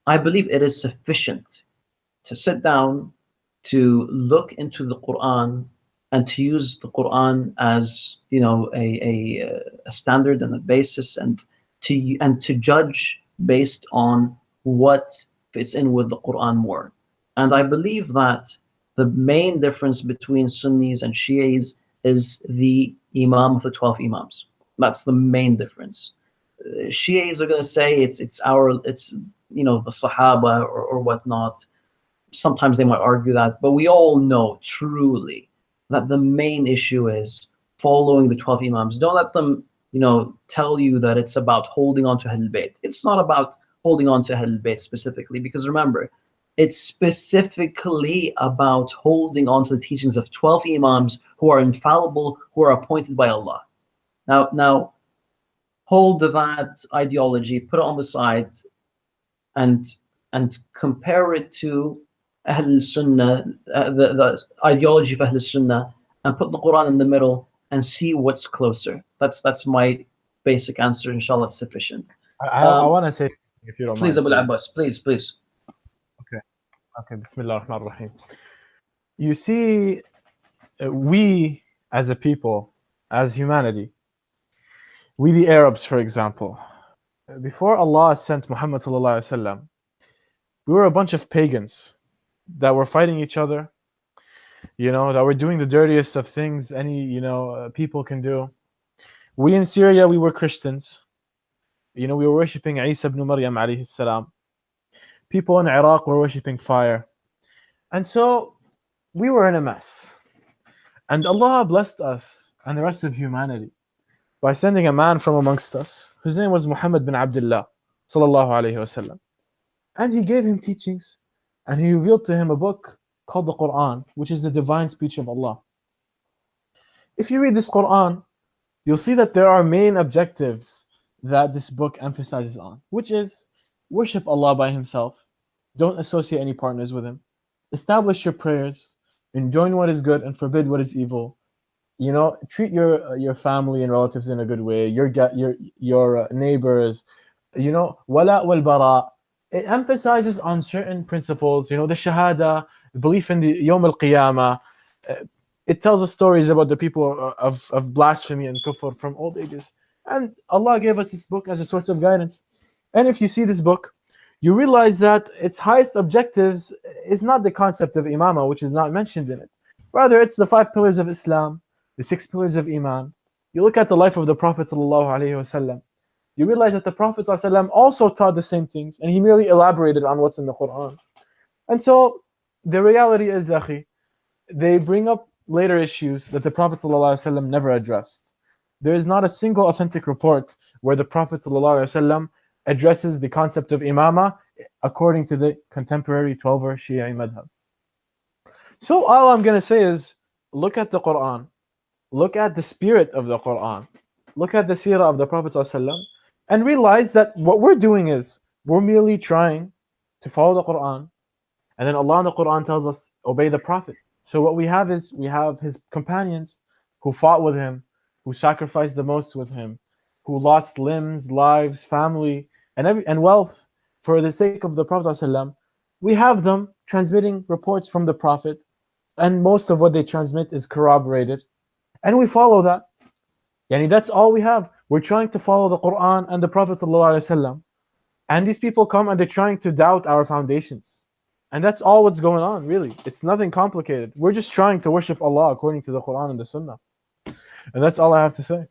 I believe it is sufficient to sit down, to look into the Quran, and to use the Quran as, a standard and a basis, and to judge based on what fits in with the Quran more. And I believe that the main difference between Sunnis and Shias is the Imam of the 12 Imams. That's the main difference. Shias are going to say it's the Sahaba, or whatnot. Sometimes they might argue that, but we all know truly that the main issue is following the 12 Imams. Don't let them, tell you that it's about holding on to Ahlul Bayt. It's not about holding on to Ahlul Bayt specifically, because remember, it's specifically about holding on to the teachings of 12 Imams who are infallible, who are appointed by Allah. Now, hold that ideology, put it on the side, and compare it to Ahl Sunnah, the ideology of Ahl Sunnah, and put the Quran in the middle and see what's closer. That's my basic answer. Inshallah, it's sufficient. I want to say, if you don't Please, mind, Abu Abbas, please. Okay. Okay. Bismillah ar-Rahman ar-Rahim. You see, we as a people, as humanity, we the Arabs, for example, before Allah sent Muhammad sallallahu alaihi wasallam, we were a bunch of pagans that were fighting each other, that were doing the dirtiest of things any, people can do. We in Syria, we were Christians. We were worshipping Isa ibn Maryam alayhi salam. People in Iraq were worshipping fire. And so we were in a mess. And Allah blessed us and the rest of humanity by sending a man from amongst us, whose name was Muhammad bin Abdullah sallallahu alayhi wasallam. And he gave him teachings, and he revealed to him a book called the Quran, which is the divine speech of Allah. If you read this Quran, you'll see that there are main objectives that this book emphasizes on, which is worship Allah by Himself, don't associate any partners with Him, establish your prayers, enjoin what is good and forbid what is evil, treat your family and relatives in a good way, your neighbors, wala wal bara. It emphasizes on certain principles, the shahada, the belief in the Yawm al-Qiyamah. It tells us stories about the people of blasphemy and kufr from old ages. And Allah gave us this book as a source of guidance. And if you see this book, you realize that its highest objectives is not the concept of imamah, which is not mentioned in it. Rather, it's the 5 pillars of Islam, the 6 pillars of Iman. You look at the life of the Prophet ﷺ, you realize that the Prophet ﷺ also taught the same things, and he merely elaborated on what's in the Quran. And so, the reality is, akhi, they bring up later issues that the Prophet ﷺ never addressed. There is not a single authentic report where the Prophet ﷺ addresses the concept of imamah according to the contemporary 12er Shia madhab. So all I'm going to say is, look at the Quran, look at the spirit of the Quran, look at the seerah of the Prophet ﷺ, and realize that what we're doing is, we're merely trying to follow the Quran, and then Allah in the Quran tells us, obey the Prophet. So what we have is, we have his companions who fought with him, who sacrificed the most with him, who lost limbs, lives, family, and wealth for the sake of the Prophet ﷺ. We have them transmitting reports from the Prophet, and most of what they transmit is corroborated, and we follow that. Yani that's all we have. We're trying to follow the Quran and the Prophet ﷺ, and these people come and they're trying to doubt our foundations. And that's all what's going on, really. It's nothing complicated. We're just trying to worship Allah according to the Quran and the Sunnah. And that's all I have to say.